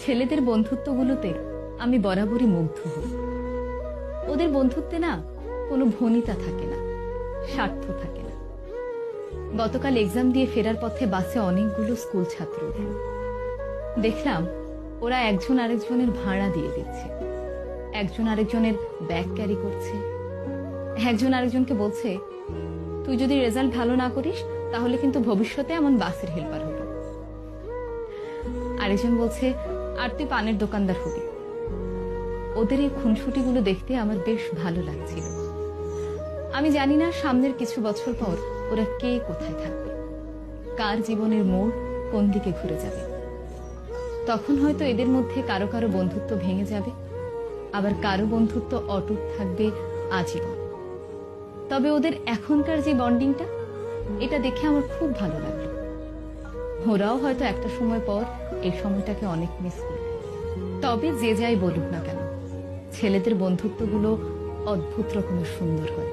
ছেলেদের বন্ধুত্বগুলোতে আমি বরাবরই মুগ্ধ হই। ওদের বন্ধুত্বে না কোনো ভনিতা থাকে না, স্বার্থ থাকে না। গতকাল এক্সাম দিয়ে ফেরার পথে বাসে অনেকগুলো স্কুল ছাত্র উঠল। দেখলাম ওরা একজন আরেকজনের ভাড়া দিয়ে দিচ্ছে, একজন আরেকজনের ব্যাগ ক্যারি করছে, একজন আরেকজনকে বলছে, তুই যদি রেজাল্ট ভালো না করিস তাহলে কিন্তু ভবিষ্যতে এমন বাসের হেল্পার হবি। আরেকজন বলছে, আর তুই পানের দোকানদার হবি। ওদের এই খুনসুটিগুলো দেখতে আমার বেশ ভালো লাগছিল। আমি জানি না সামনের কিছু বছর পর ওরা কে কোথায় থাকবে, কার জীবনের মোড় কোন দিকে ঘুরে যাবে। তখন হয়তো এদের মধ্যে কারো কারো বন্ধুত্ব ভেঙে যাবে, আবার কারো বন্ধুত্ব অটুট থাকবে আজীবন। তবে ওদের এখনকার যে বন্ডিংটা, এটা দেখে আমার খুব ভালো লাগলো। ওরাও হয়তো একটা সময় পর এই সময়টাকে অনেক মিস করবে। তবে যে যাই বলুক না কেন, ছেলেদের বন্ধুত্বগুলো অদ্ভুত রকমের সুন্দর হয়।